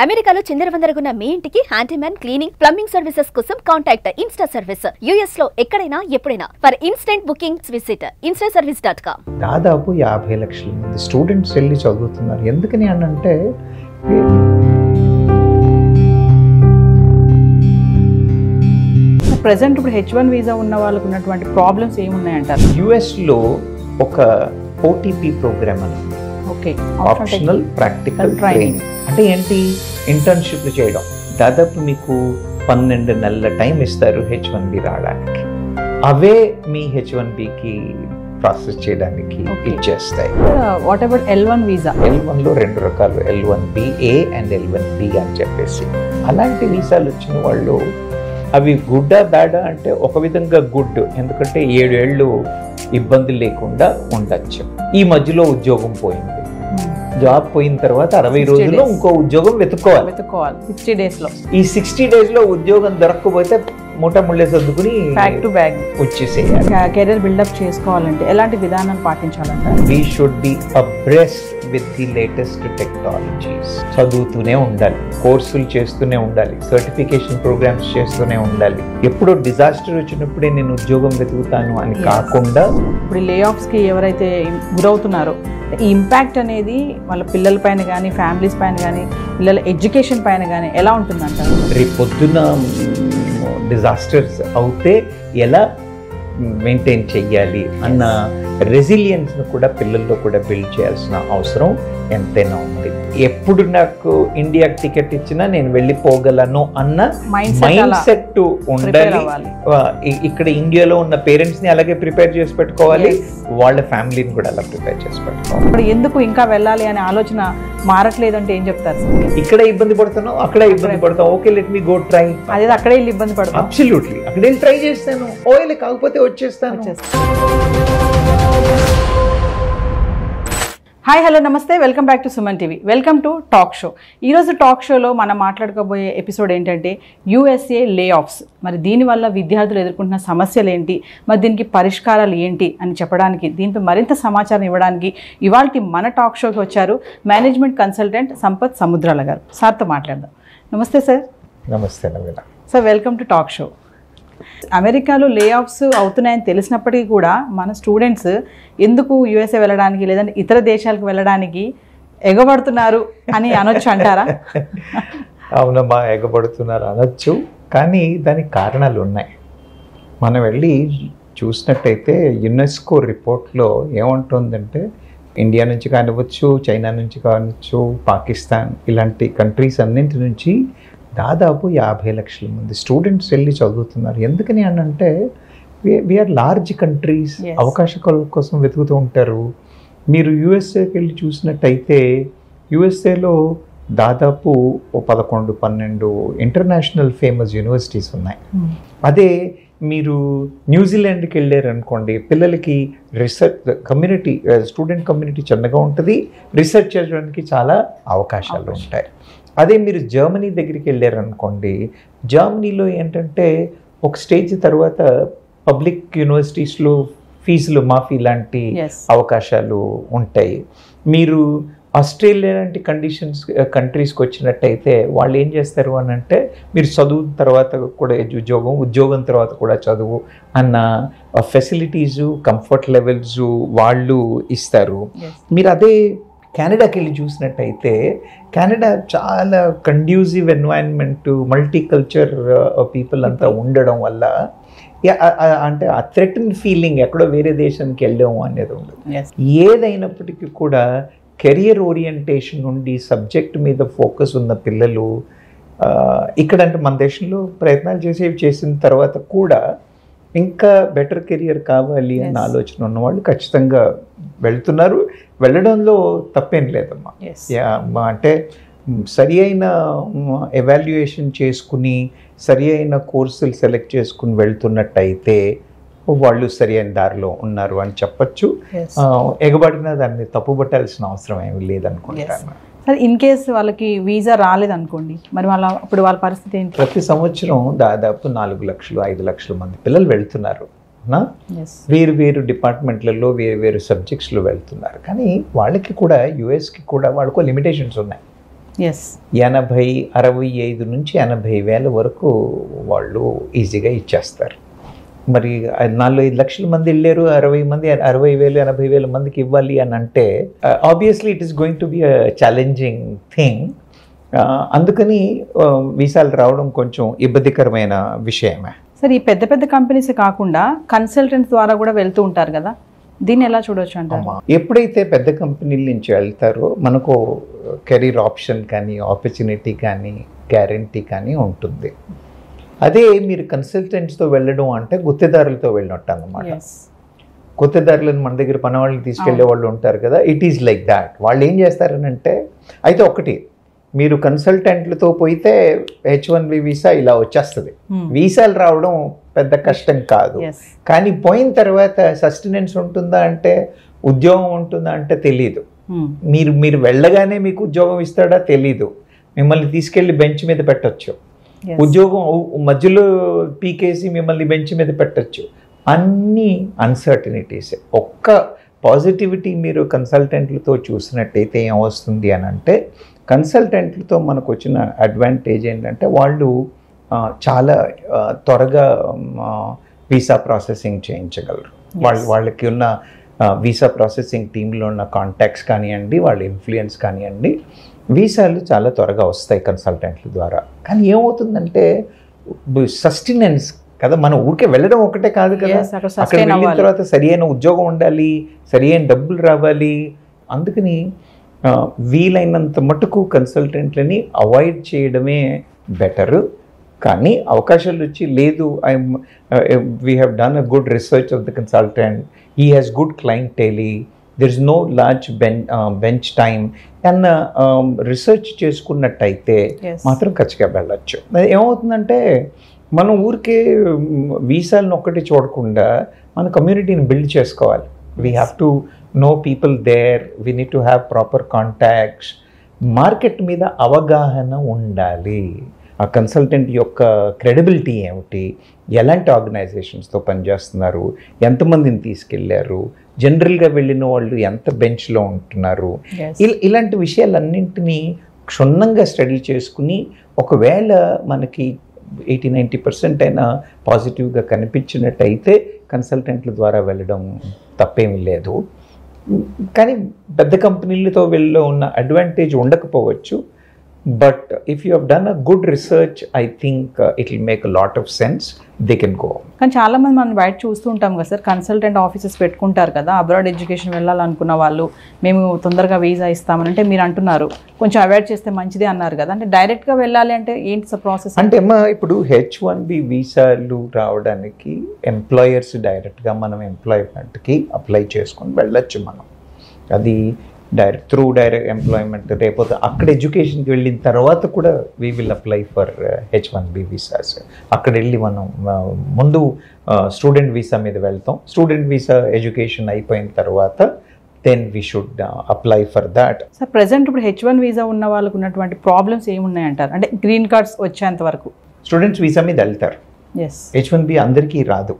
అమెరికాలో చిందరవందరగున్న మీ ఇంటికి handyman cleaning plumbing services కోసం కాంటాక్ట్ ఇన్స్టా సర్వీస్. యుఎస్ లో ఎక్కడైనా ఎప్పుడైనా for instant bookings visit instaservice.com. దాదాపు 50 లక్షల మంది స్టూడెంట్స్ వెళ్ళి చదువుతున్నారు. ఎందుకని అంటే ప్రెసెంట్ ఇప్పుడు H1 వీసా ఉన్న వాళ్ళకు ఉన్నటువంటి ప్రాబ్లమ్స్ ఏమున్నాయంటారు? యుఎస్లో ఒక ఓటీపీ ప్రోగ్రామ్ అని, ఓకే, ఆప్షనల్ ప్రాక్టికల్ ట్రైనింగ్ అంటే ఏంటి, ఇంటర్న్షిప్ చేయడం. దాదాపు మీకు 12 నెలల టైం ఇస్తారు H1B రావడానికి. అవే మీ H1Bకి ప్రాసెస్ చేయడానికి ఇచ్చేస్తాయి. What about L1 visa? L1లో 2 రకాలు, L1BA అండ్ L1B అని చెప్పేసి. అలాంటి వీసాలు వచ్చిన వాళ్ళు అవి గుడ్డా బ్యాడా అంటే ఒక విధంగా గుడ్, ఎందుకంటే 7 ఏళ్ళు ఇబ్బంది లేకుండా ఉండొచ్చు. ఈ మధ్యలో ఉద్యోగం పోయింది, జాబ్ పోయిన తర్వాత 60 రోజుల్లో ఇంకో ఉద్యోగం వెతుక్కోవాలి 60 days లో. ఈ 60 days లో ఉద్యోగం దొరకకపోతే ముళ్ళే సర్దుకుని బ్యాక్ టు బ్యాక్ వచ్చేసేయాలి. కెరీర్ బిల్డప్ చేసుకోవాలంటే ఎలాంటి విధానాలు పాటించాలంటారు? We should be abreast with the latest technologies. చదువుతూనే ఉండాలి, కోర్సులు చేస్తూనే ఉండాలి, సర్టిఫికేషన్ ప్రోగ్రామ్స్ చేస్తూనే ఉండాలి. ఎప్పుడో డిజాస్టర్ వచ్చినప్పుడే నేను ఉద్యోగం వెతుకుతాను అని కాకుండా. ఇప్పుడు లే ఆఫ్స్ కి ఎవరైతే గురవుతున్నారో ఈ ఇంపాక్ట్ అనేది వాళ్ళ పిల్లల పైన కానీ, ఫ్యామిలీస్ పైన కానీ, పిల్లల ఎడ్యుకేషన్ పైన కానీ ఎలా ఉంటుందంటారు? రేపు పొద్దున డిజాస్టర్స్ అవుతే ఎలా మెయింటైన్ చెయ్యాలి అన్న రెసిలియన్స్ను కూడా పిల్లల్లో కూడా బిల్డ్ చేయాల్సిన అవసరం ఎంతైనా ఉంది. ఎప్పుడు నాకు ఇండియాకి టికెట్ ఇచ్చినా నేను వెళ్ళిపోగలను అన్న మైండ్ సెట్ ఉండాలి. ఇక్కడ ఇండియాలో ఉన్న పేరెంట్స్ ని అలాగే ప్రిపేర్ చేసి పెట్టుకోవాలి, వాళ్ళ ఫ్యామిలీని కూడా అలా ప్రిపేర్ చేసి పెట్టుకోవాలి. ఇప్పుడు ఎందుకు ఇంకా వెళ్ళాలి అనే ఆలోచన మారట్లేదంటే ఏం చెప్తారు? ఇక్కడ ఇబ్బంది పడుతున్నావు, అక్కడ ఇబ్బంది పడతావు, okay let me go try. అదే అక్కడే వెళ్ళి ఇబ్బంది పడతాం. అబ్సల్యూట్లీ, అక్కడ వెళ్ళి ట్రై చేస్తాను, ఓకే కాకపోతే వచ్చేస్తాను. హాయ్, హలో, నమస్తే, welcome back to Suman TV. Welcome to talk show. ఈరోజు టాక్ షోలో మనం మాట్లాడుకోబోయే ఎపిసోడ్ ఏంటంటే USA లే ఆఫ్స్. మరి దీనివల్ల విద్యార్థులు ఎదుర్కొంటున్న సమస్యలు ఏంటి, మరి దీనికి పరిష్కారాలు ఏంటి అని చెప్పడానికి, దీనిపై మరింత సమాచారం ఇవ్వడానికి ఇవాళ మన టాక్ షోకి వచ్చారు మేనేజ్మెంట్ కన్సల్టెంట్ సంపత్ సముద్రాల గారు. సార్తో మాట్లాడదాం. నమస్తే సార్. నమస్తే Naveena. Sir, welcome to talk show. అమెరికాలో లే ఆఫ్స్ అవుతున్నాయని తెలిసినప్పటికీ కూడా మన స్టూడెంట్స్ ఎందుకు USA వెళ్ళడానికి లేదంటే ఇతర దేశాలకు వెళ్ళడానికి ఎగబడుతున్నారు అని అనొచ్చు అంటారా? అవునమ్మా, ఎగబడుతున్నారు అనొచ్చు, కానీ దానికి కారణాలు ఉన్నాయి. మనం వెళ్ళి చూసినట్టయితే యునెస్కో రిపోర్ట్లో ఏమంటుందంటే, ఇండియా నుంచి కానివ్వచ్చు, చైనా నుంచి కానివచ్చు, పాకిస్తాన్ ఇలాంటి కంట్రీస్ అన్నింటి నుంచి దాదాపు 50 లక్షల మంది స్టూడెంట్స్ వెళ్ళి చదువుతున్నారు. ఎందుకని అంటే వీఆర్ లార్జ్ కంట్రీస్, అవకాశాల కోసం వెతుకుతూ ఉంటారు. మీరు యుఎస్ఏకి వెళ్ళి చూసినట్టయితే యుఎస్ఏలో దాదాపు 11-12 ఇంటర్నేషనల్ ఫేమస్ యూనివర్సిటీస్ ఉన్నాయి. అదే మీరు న్యూజిలాండ్కి వెళ్ళారు అనుకోండి, పిల్లలకి రీసెర్చ్ కమ్యూనిటీ, స్టూడెంట్ కమ్యూనిటీ చిన్నగా ఉంటుంది, రీసెర్చ్ చేయడానికి చాలా అవకాశాలు ఉంటాయి. అదే మీరు జర్మనీ దగ్గరికి వెళ్ళారనుకోండి, జర్మనీలో ఏంటంటే ఒక స్టేజ్ తర్వాత పబ్లిక్ యూనివర్సిటీస్లో ఫీజులు మాఫీ లాంటి అవకాశాలు ఉంటాయి. మీరు ఆస్ట్రేలియా లాంటి కంట్రీస్కి వచ్చినట్టయితే వాళ్ళు ఏం చేస్తారు అని అంటే, మీరు చదువు తర్వాత కూడా ఉద్యోగం తర్వాత కూడా చదువు అన్న ఫెసిలిటీసు, కంఫర్ట్ లెవెల్స్ వాళ్ళు ఇస్తారు. మీరు అదే కెనడాకి వెళ్ళి చూసినట్టయితే, కెనడా చాలా కండ్యూసివ్ ఎన్వైరన్మెంట్, మల్టీకల్చర్ పీపుల్ అంతా ఉండడం వల్ల అంటే ఆ థ్రెటన్ ఫీలింగ్ ఎక్కడో వేరే దేశానికి వెళ్ళాము అనేది ఉండదు. ఏదైనప్పటికీ కూడా కెరియర్ ఓరియంటేషన్ నుండి సబ్జెక్ట్ మీద ఫోకస్ ఉన్న పిల్లలు ఇక్కడ అంటే మన దేశంలో ప్రయత్నాలు చేసిన తర్వాత కూడా ఇంకా బెటర్ కెరియర్ కావాలి అన్న ఆలోచన ఉన్నవాళ్ళు ఖచ్చితంగా వెళ్తున్నారు. వెళ్ళడంలో తప్పేం లేదమ్మా. అంటే సరి అయిన ఎవాల్యుయేషన్ చేసుకుని సరి అయిన కోర్సులు సెలెక్ట్ చేసుకుని వెళ్తున్నట్టయితే వాళ్ళు సరి అయిన దారిలో ఉన్నారు అని చెప్పచ్చు. ఎగబడిన దాన్ని తప్పుపట్టాల్సిన అవసరం ఏమి లేదనుకుంటాను. సార్, ఇన్ కేస్ వాళ్ళకి వీసా రాలేదనుకోండి, మరి అప్పుడు వాళ్ళ పరిస్థితి ఏంటి? ప్రతి సంవత్సరం దాదాపు 4 లక్షలు 5 లక్షల మంది పిల్లలు వెళ్తున్నారు. వేరు వేరు డిపార్ట్మెంట్లలో వేరు వేరు సబ్జెక్ట్స్లో వెళ్తున్నారు. కానీ వాళ్ళకి కూడా యుఎస్కి కూడా వాళ్ళకు లిమిటేషన్స్ ఉన్నాయి. ఎస్ 65 నుంచి 80,000 వరకు వాళ్ళు ఈజీగా ఇచ్చేస్తారు. మరి 4-5 లక్షల మంది వెళ్ళారు, 60,000 80,000 మందికి ఇవ్వాలి అని అంటే obviously it is going to be a challenging thing. అందుకని వీసాలు రావడం కొంచెం ఇబ్బందికరమైన విషయమే. సార్, ఈ పెద్ద పెద్ద కంపెనీస్ కాకుండా కన్సల్టెంట్స్ ద్వారా కూడా వెళ్తూ ఉంటారు కదా, దీన్ని ఎలా చూడవచ్చు అంటారు? ఎప్పుడైతే పెద్ద కంపెనీల నుంచి వెళ్తారో మనకు కెరీర్ ఆప్షన్ కానీ, ఆపర్చునిటీ కానీ, గ్యారంటీ కానీ ఉంటుంది. అదే మీరు కన్సల్టెంట్స్తో వెళ్ళడం అంటే గుత్తేదారులతో వెళ్ళినట్టు అన్నమాట. గుత్తేదారులను మన దగ్గర పని వాళ్ళని తీసుకెళ్లే వాళ్ళు ఉంటారు కదా, ఇట్ ఈస్ లైక్ దాట్. వాళ్ళు ఏం చేస్తారనంటే, అయితే ఒకటి, మీరు కన్సల్టెంట్లతో పోయితే H1B వీసా ఇలా వచ్చేస్తుంది. వీసాలు రావడం పెద్ద కష్టం కాదు. కానీ పోయిన తర్వాత సస్టెనెన్స్ ఉంటుందా అంటే, ఉద్యోగం ఉంటుందా అంటే తెలీదు. మీరు వెళ్ళగానే మీకు ఉద్యోగం ఇస్తాడా తెలీదు. మిమ్మల్ని తీసుకెళ్ళి బెంచ్ మీద పెట్టచ్చు, ఉద్యోగం మధ్యలో పీకేసి మిమ్మల్ని బెంచ్ మీద పెట్టచ్చు. అన్నీ అన్సర్టనిటీస్. ఒక్క పాజిటివిటీ మీరు కన్సల్టెంట్లతో చూసినట్టయితే ఏమొస్తుంది అని అంటే, కన్సల్టెంట్లతో మనకు వచ్చిన అడ్వాంటేజ్ ఏంటంటే వాళ్ళు చాలా త్వరగా వీసా ప్రాసెసింగ్ చేయించగలరు. వాళ్ళకి ఉన్న వీసా ప్రాసెసింగ్ టీంలో ఉన్న కాంటాక్ట్స్ కానివ్వండి, వాళ్ళ ఇన్ఫ్లుయెన్స్ కానివ్వండి, వీసాలు చాలా త్వరగా వస్తాయి కన్సల్టెంట్ల ద్వారా. కానీ ఏమవుతుందంటే సస్టెనెన్స్ కదా, మనం ఊరికే వెళ్ళడం ఒకటే కాదు కదా, అక్కడ వెళ్ళిన తర్వాత సరి అయిన ఉద్యోగం ఉండాలి, సరి అయిన డబ్బులు రావాలి. అందుకని వీలైనంత మటుకు కన్సల్టెంట్లని అవాయిడ్ చేయడమే బెటరు. కానీ అవకాశాలు వచ్చి లేదు, we have done a good research of the consultant, he has good clientele, there is no large bench time అన్న రీసెర్చ్ చేసుకున్నట్టయితే మాత్రం ఖచ్చితంగా వెళ్ళచ్చు. ఏమవుతుందంటే, మనం ఊరికే వీసాలను ఒక్కటి చూడకుండా మన కమ్యూనిటీని బిల్డ్ చేసుకోవాలి. We have to know people there, we need to have proper contacts. Market మీద అవగాహన ఉండాలి. ఆ కన్సల్టెంట్ యొక్క క్రెడిబిలిటీ ఏమిటి, ఎలాంటి ఆర్గనైజేషన్స్తో పనిచేస్తున్నారు, ఎంతమందిని తీసుకెళ్లారు, జనరల్గా వెళ్ళిన వాళ్ళు ఎంత బెంచ్లో ఉంటున్నారు, ఇలాంటి విషయాలన్నింటినీ క్షుణ్ణంగా స్టడీ చేసుకుని ఒకవేళ మనకి 80-90% అయినా పాజిటివ్గా కనిపించినట్టయితే కన్సల్టెంట్ల ద్వారా వెళ్ళడం తప్పేమీ లేదు. కానీ పెద్ద కంపెనీలతో వెళ్ళి ఉన్న అడ్వాంటేజ్ ఉండకపోవచ్చు. But if you have done a good research, I think it will make a lot of sense, they can go. కానీ చాలామంది మనం బయట చూస్తూ ఉంటాం కదా సార్, కన్సల్టెంట్ ఆఫీసెస్ పెట్టుకుంటారు కదా, అబ్రాడ్ ఎడ్యుకేషన్ వెళ్ళాలనుకున్న వాళ్ళు, మేము తొందరగా వీసా ఇస్తామని అంటే మీరు అంటున్నారు కొంచెం అవాయిడ్ చేస్తే మంచిది అన్నారు కదా, అంటే డైరెక్ట్గా వెళ్ళాలి అంటే ఏంటి సార్ ప్రాసెస్? అంటే ఇప్పుడు H1B వీసాలు రావడానికి ఎంప్లాయర్స్ డైరెక్ట్గా మనం ఎంప్లాయ్మెంట్కి అప్లై చేసుకొని వెళ్ళొచ్చు. మనం అది డైరెక్ట్ ఎంప్లాయ్మెంట్, లేకపోతే అక్కడ ఎడ్యుకేషన్కి వెళ్ళిన తర్వాత కూడా we will apply for H1B visas. అక్కడ వెళ్ళి మనం ముందు స్టూడెంట్ వీసా మీద వెళ్తాం, స్టూడెంట్ వీసా ఎడ్యుకేషన్ అయిపోయిన తర్వాత then we should apply for that. Sir, present ఇప్పుడు H1 వీసా ఉన్న వాళ్ళకు ఉన్నటువంటి ప్రాబ్లమ్స్ ఏమున్నాయంటారు? అంటే గ్రీన్ కార్డ్స్ వచ్చేంత వరకు స్టూడెంట్స్ వీసా మీద వెళ్తారు. H1B అందరికీ రాదు.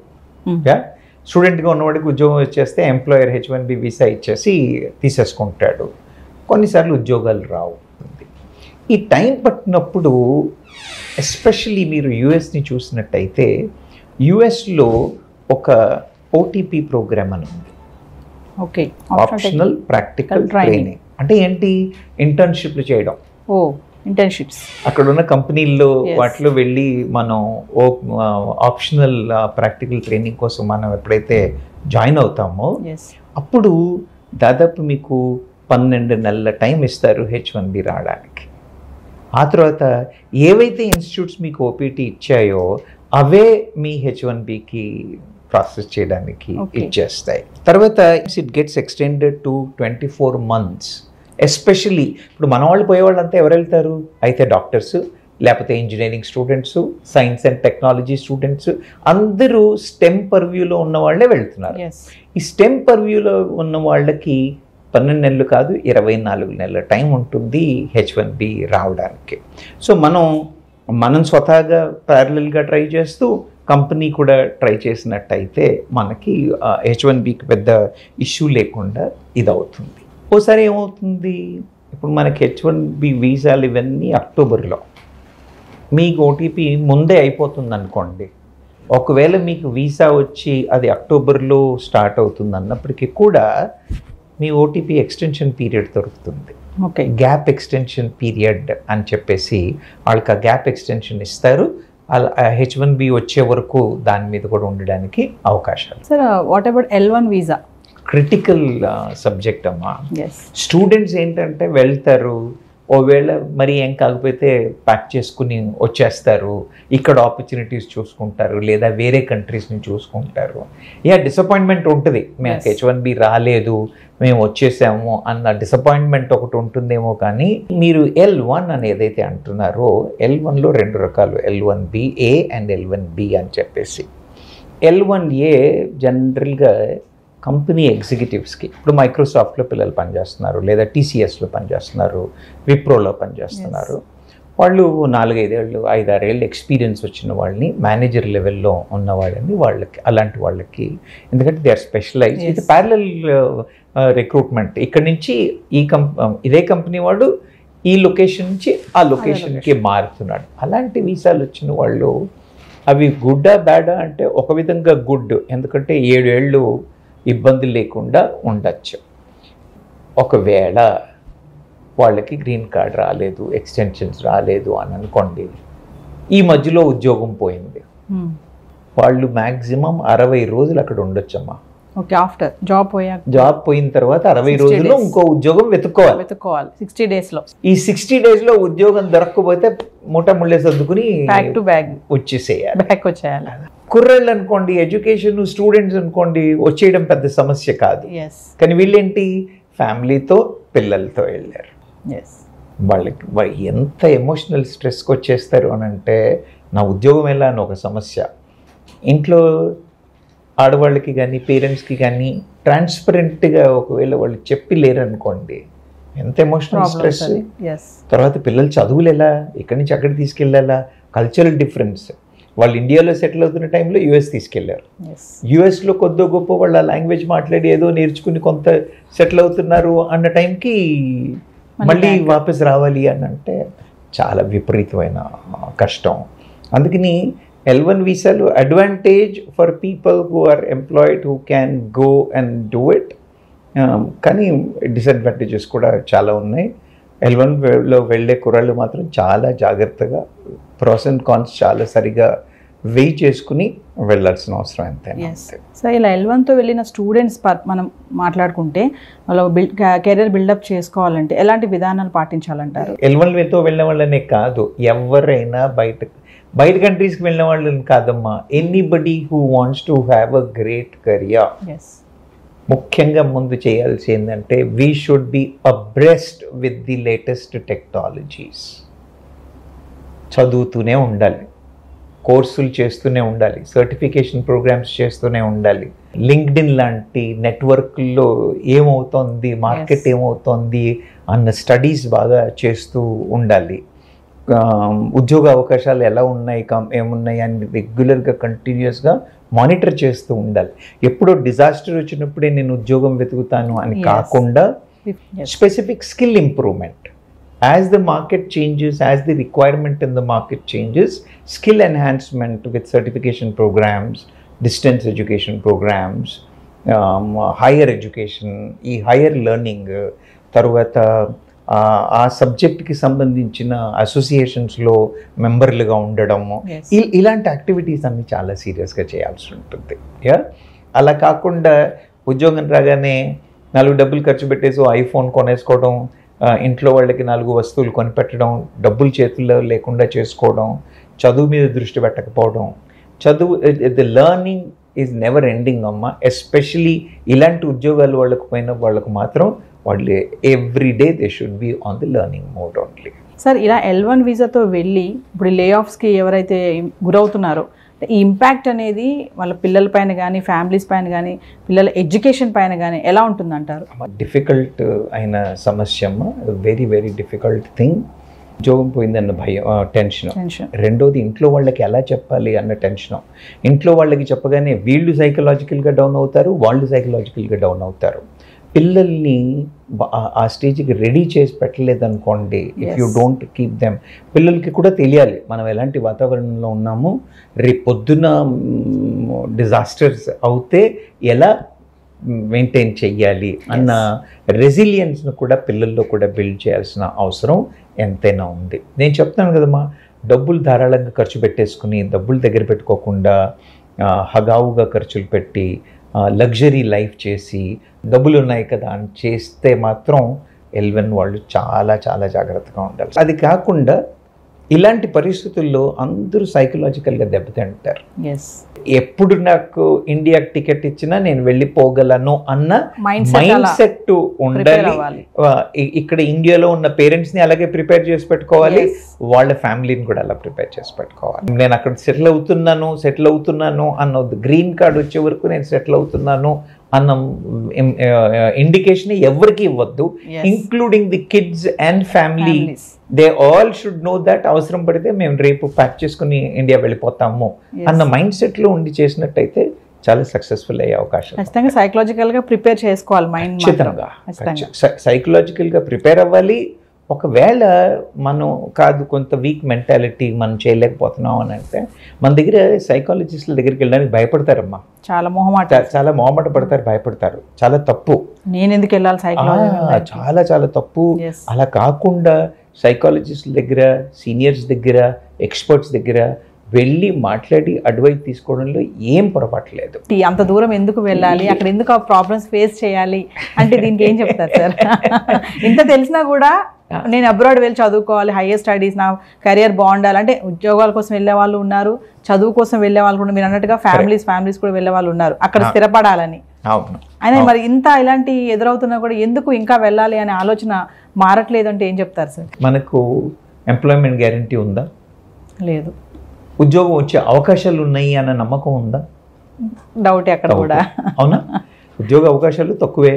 స్టూడెంట్గా ఉన్నవాడికి ఉద్యోగం వచ్చేస్తే ఎంప్లాయర్ H1B వీసా ఇచ్చేసి తీసేసుకుంటాడు. కొన్నిసార్లు ఉద్యోగాలు రావు. ఈ టైం పట్టినప్పుడు ఎస్పెషల్లీ మీరు యుఎస్ని చూసినట్టయితే, యుఎస్లో ఒక OTP ప్రోగ్రామ్ అని ఉంది, ఓకే, ఆప్షనల్ ప్రాక్టికల్ ట్రైనింగ్. అంటే ఏంటి? ఇంటర్న్షిప్లు చేయడం. ఇంటర్న్షిప్స్ అక్కడ ఉన్న కంపెనీల్లో వాటిలో వెళ్ళి మనం ఆప్షనల్ ప్రాక్టికల్ ట్రైనింగ్ కోసం మనం ఎప్పుడైతే జాయిన్ అవుతామో అప్పుడు దాదాపు మీకు 12 నెలల టైం ఇస్తారు H1B రావడానికి. ఆ తర్వాత ఏవైతే ఇన్స్టిట్యూట్స్ మీకు OPT ఇచ్చాయో అవే మీ H1Bకి ప్రాసెస్ చేయడానికి ఇచ్చేస్తాయి. తర్వాత it gets extended to 24 months. Especially ఇప్పుడు మన వాళ్ళు పోయేవాళ్ళంతా ఎవరు వెళ్తారు? అయితే డాక్టర్స్, లేకపోతే engineering students, science and technology students, అందరూ స్టెమ్ పర్వ్యూలో ఉన్న వాళ్ళే వెళ్తున్నారు. ఈ స్టెమ్ పర్వ్యూలో ఉన్న వాళ్ళకి 12 నెలలు కాదు 24 నెలల టైం ఉంటుంది H1B రావడానికి. సో మనం స్వతహాగా ప్యారలల్గా ట్రై చేస్తూ కంపెనీ కూడా ట్రై చేసినట్టయితే మనకి H1Bకి పెద్ద ఇష్యూ లేకుండా ఇది అవుతుంది. ఓసారి ఏమవుతుంది, ఇప్పుడు మనకి H1B వీసాలు ఇవన్నీ అక్టోబర్లో, మీకు ఓటీపీ ముందే అయిపోతుంది అనుకోండి. ఒకవేళ మీకు వీసా వచ్చి అది అక్టోబర్లో స్టార్ట్ అవుతుంది అన్నప్పటికీ కూడా మీ ఓటీపీ ఎక్స్టెన్షన్ పీరియడ్ దొరుకుతుంది. ఓకే, గ్యాప్ ఎక్స్టెన్షన్ పీరియడ్ అని చెప్పేసి వాళ్ళకి ఆ గ్యాప్ ఎక్స్టెన్షన్ ఇస్తారు. H1B వచ్చే వరకు దాని మీద కూడా ఉండడానికి అవకాశాలు. Sir what about L1 visa? Critical subject అమ్మా. ఎస్, స్టూడెంట్స్ ఏంటంటే వెళ్తారు, ఓవేళ మరి ఏం కాకపోతే ప్యాక్ చేసుకుని వచ్చేస్తారు, ఇక్కడ ఆపర్చునిటీస్ చూసుకుంటారు లేదా వేరే కంట్రీస్ని చూసుకుంటారు. డిసప్పాయింట్మెంట్ ఉంటుంది, మేము H1B రాలేదు మేము వచ్చేసాము అన్న డిసప్పాయింట్మెంట్ ఒకటి ఉంటుందేమో. కానీ మీరు L1 అని ఏదైతే అంటున్నారో, L1లో 2 రకాలు, L1BA అండ్ L1B అని చెప్పేసి. L1A జనరల్గా కంపెనీ ఎగ్జిక్యూటివ్స్కి, ఇప్పుడు మైక్రోసాఫ్ట్లో పిల్లలు పనిచేస్తున్నారు లేదా TCSలో పనిచేస్తున్నారు, విప్రోలో పనిచేస్తున్నారు. వాళ్ళు 4-5 ఏళ్ళు 5-6 ఏళ్ళు ఎక్స్పీరియన్స్ వచ్చిన వాళ్ళని, మేనేజర్ లెవెల్లో ఉన్న వాళ్ళని, వాళ్ళకి అలాంటి వాళ్ళకి, ఎందుకంటే దే ఆర్ స్పెషలైజ్. ఇది ప్యారలల్ రిక్రూట్మెంట్. ఇక్కడ నుంచి ఇదే కంపెనీ వాడు ఈ లొకేషన్ నుంచి ఆ లొకేషన్కి మారుతున్నాడు. అలాంటి వీసాలు వచ్చిన వాళ్ళు అవి గుడ్డా బ్యాడా అంటే ఒక విధంగా గుడ్, ఎందుకంటే 7 ఏళ్ళు ఇబ్బంది లేకుండా ఉండొచ్చు. ఒకవేళ వాళ్ళకి గ్రీన్ కార్డ్ రాలేదు, ఎక్స్టెన్షన్స్ రాలేదు అని అనుకోండి, ఈ మధ్యలో ఉద్యోగం పోయింది, వాళ్ళు మ్యాక్సిమం 60 రోజులు అక్కడ ఉండొచ్చమ్మా. ఓకే, ఆఫ్టర్ జాబ్ పోయిన తర్వాత 60 రోజుల్లో ఇంకో ఉద్యోగం వెతుక్కోవాలి 60 డేస్లో. ఈ 60 డేస్లో ఉద్యోగం దొరకకపోతే ముళ్ళే సర్దుకుని బ్యాక్ టు బ్యాక్ వచ్చేసేయాలి. కుర్రాళ్ళు అనుకోండి, ఎడ్యుకేషన్ స్టూడెంట్స్ అనుకోండి, వచ్చేయడం పెద్ద సమస్య కాదు. కానీ వీళ్ళేంటి, ఫ్యామిలీతో పిల్లలతో వెళ్ళారు. వాళ్ళకి ఎంత ఎమోషనల్ స్ట్రెస్కి వచ్చేస్తారు అని అంటే, నా ఉద్యోగం ఎలా అని ఒక సమస్య. ఇంట్లో ఆడవాళ్ళకి కానీ పేరెంట్స్కి కానీ ట్రాన్స్పరెంట్గా ఒకవేళ వాళ్ళు చెప్పి లేరనుకోండి, ఎంత ఎమోషనల్ స్ట్రెస్. తర్వాత పిల్లలు చదువులు ఎలా, ఇక్కడి నుంచి అక్కడికి తీసుకెళ్ళాలా, కల్చరల్ డిఫరెన్స్. వాళ్ళు ఇండియాలో సెటిల్ అవుతున్న టైంలో US తీసుకెళ్లారు. US కొద్దో గొప్ప వాళ్ళ లాంగ్వేజ్ మాట్లాడి ఏదో నేర్చుకుని కొంత సెటిల్ అవుతున్నారు అన్న టైంకి మళ్ళీ వాపస్ రావాలి అని అంటే చాలా విపరీతమైన కష్టం. అందుకని L1 వీసాలు advantage for people who are employed who can go and do it. కానీ డిసడ్వాంటేజెస్ కూడా చాలా ఉన్నాయి. L1లో వెళ్ళే కుర్రాళ్ళు మాత్రం చాలా జాగ్రత్తగా ప్రోస్ అండ్ కాన్స్ చాలా సరిగా వెయిట్ చేసుకుని వెళ్ళాల్సిన అవసరం ఎంతైనా. సో ఇలా L1తో వెళ్ళిన స్టూడెంట్స్ మనం మాట్లాడుకుంటే వాళ్ళు కెరీర్ బిల్డప్ చేసుకోవాలంటే ఎలాంటి విధానాలు పాటించాలంటారు? L1తో వెళ్ళిన వాళ్ళనే కాదు, ఎవరైనా బయట కంట్రీస్కి వెళ్ళిన వాళ్ళని కాదమ్మా, anybody who wants to have a great career. ముఖ్యంగా ముందు చేయాల్సి ఏంటంటే, we should be abreast with the latest technologies. చదువుతూనే ఉండాలి, కోర్సులు చేస్తూనే ఉండాలి, సర్టిఫికేషన్ ప్రోగ్రామ్స్ చేస్తూనే ఉండాలి. లింక్డ్ఇన్ లాంటి నెట్వర్క్లో ఏమవుతోంది, మార్కెట్ ఏమవుతోంది అన్న స్టడీస్ బాగా చేస్తూ ఉండాలి. ఉద్యోగ అవకాశాలు ఎలా ఉన్నాయి, ఏమున్నాయి అని రెగ్యులర్గా కంటిన్యూస్గా మానిటర్ చేస్తూ ఉండాలి. ఎప్పుడో డిజాస్టర్ వచ్చినప్పుడే నేను ఉద్యోగం వెతుకుతాను అని కాకుండా specific skill improvement. As the market changes, as the requirement in the market changes, skill enhancement with certification programs, distance education programs, higher education, higher learning, తర్వాత ఆ సబ్జెక్ట్కి సంబంధించిన అసోసియేషన్స్లో మెంబర్లుగా ఉండడము, ఇలాంటి యాక్టివిటీస్ అన్ని చాలా సీరియస్గా చేయాల్సి ఉంటుంది. అలా కాకుండా ఉద్యోగం రాగానే 4 డబ్బులు ఖర్చు పెట్టేసి ఐఫోన్ కొనేసుకోవడం, ఇంట్లో వాళ్ళకి 4 వస్తువులు కొనిపెట్టడం, డబ్బులు చేతుల్లో లేకుండా చేసుకోవడం, చదువు మీద దృష్టి పెట్టకపోవడం. The learning is never ending అమ్మ. ఎస్పెషలీ ఇలాంటి ఉద్యోగాలు వాళ్ళకు మాత్రం వాళ్ళు every day they should be on the learning mode only. Sir, ఇలా L1 వీసాతో వెళ్ళి ఇప్పుడు లే ఆఫ్స్కి ఎవరైతే గురవుతున్నారో ఈ ఇంపాక్ట్ అనేది వాళ్ళ పిల్లల పైన కానీ, ఫ్యామిలీస్ పైన కానీ, పిల్లల ఎడ్యుకేషన్ పైన కానీ ఎలా ఉంటుందంటారు? డిఫికల్ట్ అయిన సమస్య, వెరీ వెరీ డిఫికల్ట్ థింగ్. ఉద్యోగం పోయిందన్న భయం, టెన్షన్. రెండోది ఇంట్లో వాళ్ళకి ఎలా చెప్పాలి అన్న టెన్షన్. ఇంట్లో వాళ్ళకి చెప్పగానే వీళ్ళు సైకలాజికల్గా డౌన్ అవుతారు, వాళ్ళు సైకలాజికల్గా డౌన్ అవుతారు. పిల్లల్ని ఆ స్టేజ్కి రెడీ చేసి పెట్టలేదనుకోండి, if you don't keep them, పిల్లలకి కూడా తెలియాలి మనం ఎలాంటి వాతావరణంలో ఉన్నాము, రేపు పొద్దున డిజాస్టర్స్ అవుతే ఎలా మెయింటైన్ చెయ్యాలి అన్న రెసిలియన్స్ను కూడా పిల్లల్లో కూడా బిల్డ్ చేయాల్సిన అవసరం ఎంతైనా ఉంది. నేను చెప్తాను కదమ్మా, డబ్బులు ధారాళంగా ఖర్చు పెట్టేసుకుని డబ్బులు దగ్గర పెట్టుకోకుండా హగావుగా ఖర్చులు పెట్టి లగ్జరీ లైఫ్ చేసి డబ్బులు ఉన్నాయి కదా అని చేస్తే మాత్రం ఎల్వెన్ వాళ్ళు చాలా చాలా జాగ్రత్తగా ఉండాలి. అది కాకుండా ఇలాంటి పరిస్థితుల్లో అందరూ సైకలాజికల్గా దెబ్బతింటారు. ఎప్పుడు నాకు ఇండియాకి టికెట్ ఇచ్చినా నేను వెళ్ళిపోగలను అన్న మైండ్ సెట్ ఉండాలి. ఇక్కడ ఇండియాలో ఉన్న పేరెంట్స్ని అలాగే ప్రిపేర్ చేసి పెట్టుకోవాలి, వాళ్ళ ఫ్యామిలీని కూడా అలా ప్రిపేర్ చేసి పెట్టుకోవాలి. నేను అక్కడ సెటిల్ అవుతున్నాను అన్న గ్రీన్ కార్డ్ వచ్చే వరకు నేను సెటిల్ అవుతున్నాను అన్న ఇండికేషన్ ఎవరికి ఇవ్వద్దు, including the kids and family. They all should know that అవసరం పడితే మేము రేపు ప్యాక్ చేసుకుని ఇండియా వెళ్ళిపోతాము అన్న మైండ్ సెట్లో ఉండి చేసినట్టయితే చాలా సక్సెస్ఫుల్ అయ్యే అవకాశం. ఖచ్చితంగా సైకలాజికల్గా ప్రిపేర్ చేసుకోవాలి మైండ్. ఖచ్చితంగా సైకలాజికల్గా ప్రిపేర్ అవ్వాలి. ఒకవేళ మనం కాదు కొంత వీక్ మెంటాలిటీ మనం చేయలేకపోతున్నాం అని అంటే మన దగ్గర సైకాలజిస్టుల దగ్గరికి వెళ్ళడానికి భయపడతారమ్మా. చాలా మొహమాట పడతారు, భయపడతారు. చాలా తప్పు. నేను ఎందుకు వెళ్ళాలి సైకాలజీ? చాలా చాలా తప్పు. అలా కాకుండా సైకాలజిస్టుల దగ్గర, సీనియర్స్ దగ్గర, ఎక్స్పర్ట్స్ దగ్గర వెళ్ళి మాట్లాడి అడ్వైస్ తీసుకోవడంలో ఏం పొరపాట్లేదు. అంత దూరం ఎందుకు వెళ్ళాలి, అక్కడ ఎందుకు ఆ ప్రాబ్లమ్స్ ఫేస్ చేయాలి అంటే దీనికి ఏం చెప్తారు సార్? ఇంత తెలిసినా కూడా నేను అబ్రాడ్ వెళ్ళి చదువుకోవాలి, హైయర్ స్టడీస్, నా కెరియర్ బాగుండాలి అంటే ఉద్యోగాల కోసం వెళ్ళే వాళ్ళు ఉన్నారు, చదువు కోసం వెళ్ళే వాళ్ళు కూడా, మీరు అన్నట్టుగా ఫ్యామిలీస్ కూడా వెళ్ళే వాళ్ళు ఉన్నారు అక్కడ స్థిరపడాలని. అయినా మరి ఇంత ఇలాంటి ఎదురవుతున్నా కూడా ఎందుకు ఇంకా వెళ్ళాలి అనే ఆలోచన మారట్లేదు అంటే ఏం చెప్తారు సార్? మనకు ఎంప్లాయ్మెంట్ గ్యారంటీ ఉందా? లేదు. ఉద్యోగం వచ్చే అవకాశాలు ఉన్నాయి అన్న నమ్మకం ఉందా? డౌటే అక్కడ కూడా. అవునా? ఉద్యోగ అవకాశాలు తక్కువే,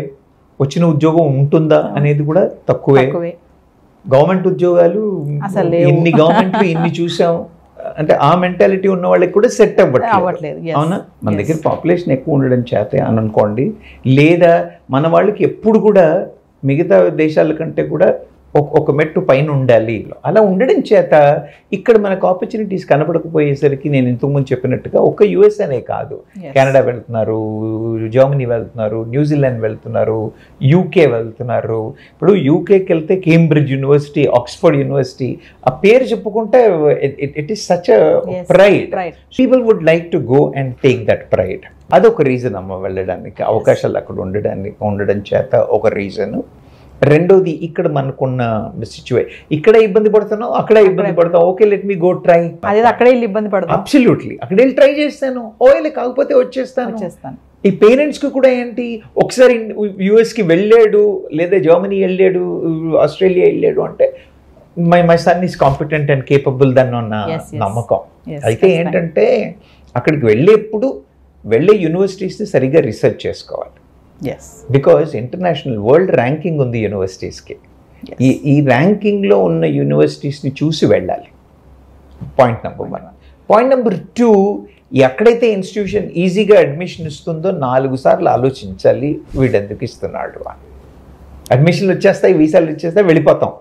వచ్చిన ఉద్యోగం ఉంటుందా అనేది కూడా తక్కువే. గవర్నమెంట్ ఉద్యోగాలు ఎన్ని గవర్నమెంట్లు ఎన్ని చూసాం అంటే ఆ మెంటాలిటీ ఉన్న వాళ్ళకి కూడా సెట్ అవ్వట్లేదు. అవునా? మన దగ్గర పాపులేషన్ ఎక్కువ ఉండడం చేతే అని అనుకోండి, లేదా మన వాళ్ళకి ఎప్పుడు కూడా మిగతా దేశాల కంటే కూడా ఒక మెట్టు పైన ఉండాలి. అలా ఉండడం చేత ఇక్కడ మనకు ఆపర్చునిటీస్ కనపడకపోయేసరికి నేను ఇంతకుముందు చెప్పినట్టుగా ఒక యుఎస్ అనే కాదు, కెనడా వెళ్తున్నారు, జర్మనీ వెళ్తున్నారు, న్యూజిలాండ్ వెళ్తున్నారు, యూకే వెళ్తున్నారు. ఇప్పుడు యూకేకి వెళ్తే కేంబ్రిడ్జ్ యూనివర్సిటీ, ఆక్స్ఫర్డ్ యూనివర్సిటీ ఆ పేరు చెప్పుకుంటే it is such a pride. People would like to go and take that pride. అదొక రీజన్ అమ్మ వెళ్ళడానికి, అవకాశాలు అక్కడ ఉండడం చేత ఒక రీజన్. రెండోది ఇక్కడ మనకున్న ఇక్కడ ఇబ్బంది పడుతున్నావు, అక్కడ ఇబ్బంది పడతావు, okay let me go try. అదే అక్కడే వెళ్ళి ఇబ్బంది పడతాను, అబ్సల్యూట్లీ అక్కడ వెళ్ళి ట్రై చేస్తాను, ఓకే కాకపోతే వచ్చేస్తాను. ఈ పేరెంట్స్కి కూడా ఏంటి, ఒకసారి యుఎస్కి వెళ్ళాడు లేదా జర్మనీ వెళ్ళాడు, ఆస్ట్రేలియా వెళ్ళాడు అంటే my son is competent and capable దన్న నమ్మకం. అయితే ఏంటంటే అక్కడికి వెళ్ళే యూనివర్సిటీస్ని సరిగ్గా రీసెర్చ్ చేసుకోవాలి. బికాజ్ ఇంటర్నేషనల్ వరల్డ్ ర్యాంకింగ్ ఉంది యూనివర్సిటీస్కి. ఈ ర్యాంకింగ్లో ఉన్న యూనివర్సిటీస్ని చూసి వెళ్ళాలి. Point number 1. పాయింట్ నెంబర్ 2, ఎక్కడైతే ఇన్స్టిట్యూషన్ ఈజీగా అడ్మిషన్ ఇస్తుందో 4 సార్లు ఆలోచించాలి, వీడెందుకు ఇస్తున్నాడు అని. అడ్మిషన్లు వచ్చేస్తాయి, వీసాలు వచ్చేస్తాయి, వెళ్ళిపోతాం,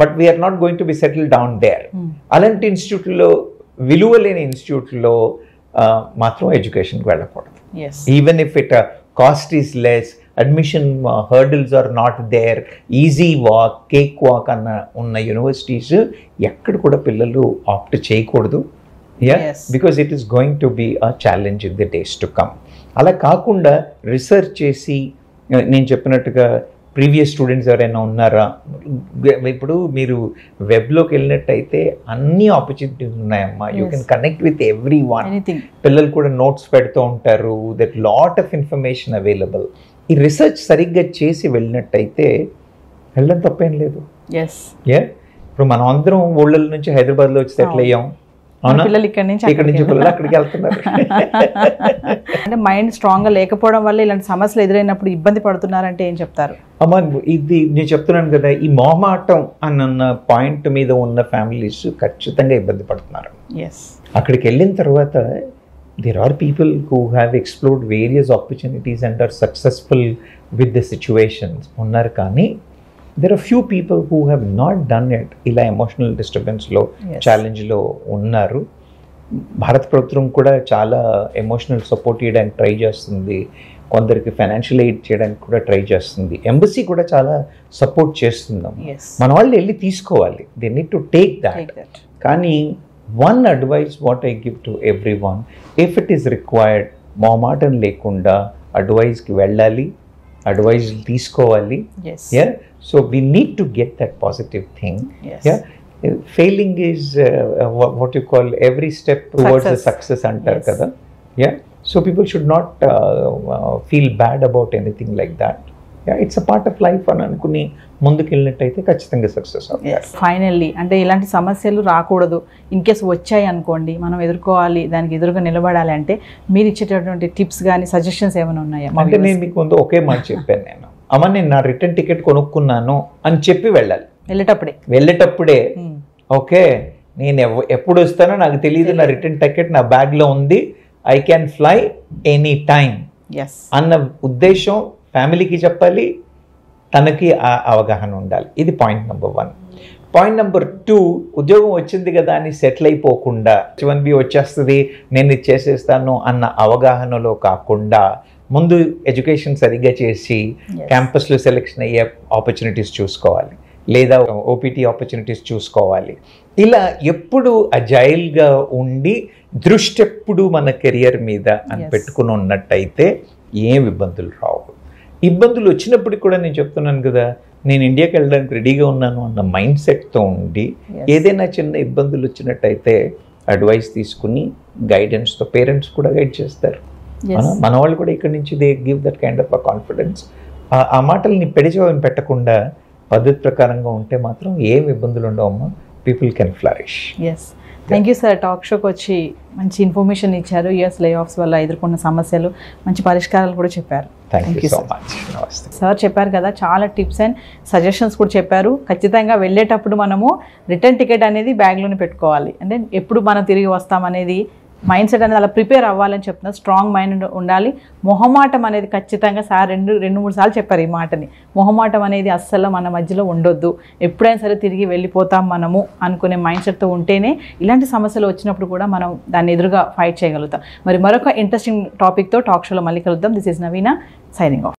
but we are not going to be settle down there. అలాంటి ఇన్స్టిట్యూట్లో, విలువ లేని ఇన్స్టిట్యూట్లో మాత్రం ఎడ్యుకేషన్కి వెళ్ళకూడదు. Even if it cost is less, admission hurdles are not there, easy walk, cake walk అన్న ఉన్న యూనివర్సిటీస్ ఎక్కడ కూడా పిల్లలు ఆప్ట్ చేయకూడదు. Because it is going to be a challenge in the days to come. అలా కాకుండా రీసెర్చ్ చేసి, నేను చెప్పినట్టుగా ప్రీవియస్ స్టూడెంట్స్ ఎవరైనా ఉన్నారా, ఇప్పుడు మీరు వెబ్లోకి వెళ్ళినట్టయితే అన్ని ఆపర్చునిటీస్ ఉన్నాయమ్మా. You can connect with every one. పిల్లలు కూడా నోట్స్ పెడుతూ ఉంటారు, that lot of information available. ఈ రీసెర్చ్ సరిగ్గా చేసి వెళ్ళినట్టయితే వెళ్ళడం తప్పేం లేదు. ఇప్పుడు మనం అందరం ఊళ్ళ నుంచి హైదరాబాద్లో వచ్చి సెటిల్ అయ్యాం, పిల్లలు ఇక్కడ నుంచి పిల్లలు అక్కడికి వెళ్తున్నారు. అంటే మైండ్ స్ట్రాంగ్ గా లేకపోవడం వల్ల ఇలాంటి సమస్యలు ఎదురైనప్పుడు ఇబ్బంది పడుతున్నారంటే ఏం చెప్తారు? అమ్మా, ఇది నేను చెప్తున్నాను కదా, ఈ మొహమాటం అన్న పాయింట్ మీద ఉన్న ఫ్యామిలీస్ ఖచ్చితంగా ఇబ్బంది పడుతున్నారు. అక్కడికి వెళ్ళిన తర్వాత there are people who have explored various opportunities and are successful with the situations. Unnar kani there are few people who have not done it. Ila emotional disturbance lo challenge lo unnaru. భారత ప్రభుత్వం కూడా చాలా emotional support చేయడానికి try చేస్తుంది, కొందరికి financial aid చేయడానికి కూడా try చేస్తుంది, ఎంబసీ కూడా చాలా సపోర్ట్ చేస్తున్నాం. మన వాళ్ళు వెళ్ళి తీసుకోవాలి, they need to take that. కానీ one advice what I give to every one, if it is required మొహమాటం లేకుండా అడ్వైస్కి వెళ్ళాలి, అడ్వైస్ తీసుకోవాలి. So we need to get that positive thing. Failing is what you call every step towards the success antar kada. So people should not feel bad about anything like that. It's a part of life అని అనుకుని ముందుకు వెళ్ళినట్టయితే ఖచ్చితంగా success అవుతారు. Finally అంటే ఇలాంటి సమస్యలు రాకూడదు, ఇన్ కేస్ వచ్చాయి అనుకోండి మనం ఎదుర్కోవాలి, దానికి ఎదురుగా నిలబడాలి అంటే మీరు ఇచ్చేటటువంటి టిప్స్ కానీ సజెషన్స్ ఏమైనా ఉన్నాయా? అంటే నేను మీకు ముందు ఒకే మాట చెప్పాను, నేను అమ్మ నేను నా రిటర్న్ టికెట్ కొనుక్కున్నాను అని చెప్పి వెళ్ళాలి. వెళ్ళేటప్పుడే ఓకే నేను ఎప్పుడు వస్తానో నాకు తెలియదు, నా రిటర్న్ టికెట్ నా బ్యాగ్లో ఉంది, I can fly any time అన్న ఉద్దేశం ఫ్యామిలీకి చెప్పాలి, తనకి ఆ అవగాహన ఉండాలి. ఇది పాయింట్ నెంబర్ 1. పాయింట్ నెంబర్ 2, ఉద్యోగం వచ్చింది కదా అని సెటిల్ అయిపోకుండా H1B వచ్చేస్తుంది నేను ఇది చేసేస్తాను అన్న అవగాహనలో కాకుండా ముందు ఎడ్యుకేషన్ సరిగ్గా చేసి క్యాంపస్లో సెలెక్షన్ అయ్యే ఆపర్చునిటీస్ చూసుకోవాలి, లేదా ఓపీటీ ఆపర్చునిటీస్ చూసుకోవాలి. ఇలా ఎప్పుడు అజైల్గా ఉండి దృష్టి ఎప్పుడు మన కెరియర్ మీద అని పెట్టుకుని ఉన్నట్టయితే ఏం ఇబ్బందులు రావు. ఇబ్బందులు వచ్చినప్పటికి కూడా నేను చెప్తున్నాను కదా, నేను ఇండియాకి వెళ్ళడానికి రెడీగా ఉన్నాను అన్న మైండ్ సెట్తో ఉండి ఏదైనా చిన్న ఇబ్బందులు వచ్చినట్టయితే అడ్వైస్ తీసుకుని గైడెన్స్తో పేరెంట్స్ కూడా గైడ్ చేస్తారు. మన వాళ్ళు కూడా ఇక్కడ నుంచి they give that kind of a confidence. ఆ మాటల్ని పెడిచవం పెట్టకుండా పద్ధతి ప్రకారంగా ఉంటే మాత్రం ఏం ఇబ్బందులు ఉండవమ్మా, people can flourish. Thank you sir, talk షోకి వచ్చి మంచి ఇన్ఫర్మేషన్ ఇచ్చారు. యూఎస్ లే ఆఫ్స్ వల్ల ఎదుర్కొన్న సమస్యలు, మంచి పరిష్కారాలు కూడా చెప్పారు. Thank you so much. నమస్తే సార్. చెప్పారు కదా చాలా టిప్స్ అండ్ సజెషన్స్ కూడా చెప్పారు. ఖచ్చితంగా వెళ్ళేటప్పుడు మనము రిటర్న్ టికెట్ అనేది బ్యాగ్లోనే పెట్టుకోవాలి, అంటే ఎప్పుడు మనం తిరిగి వస్తామనేది మైండ్ సెట్ అనేది అలా ప్రిపేర్ అవ్వాలని చెప్తున్నారు. స్ట్రాంగ్ మైండ్ ఉండాలి. మొహమాటం అనేది ఖచ్చితంగా సార్ రెండు మూడు సార్లు చెప్పారు ఈ మాటని. మొహమాటం అనేది అస్సలు మన మధ్యలో ఉండొద్దు, ఎప్పుడైనా సరే తిరిగి వెళ్ళిపోతాం మనము అనుకునే మైండ్ సెట్తో ఉంటేనే ఇలాంటి సమస్యలు వచ్చినప్పుడు కూడా మనం దాన్ని ఎదురుగా ఫైట్ చేయగలుగుతాం. మరి మరొక ఇంట్రెస్టింగ్ టాపిక్తో టాక్ షోలో మళ్ళీ కలుద్దాం. This is Naveena signing of.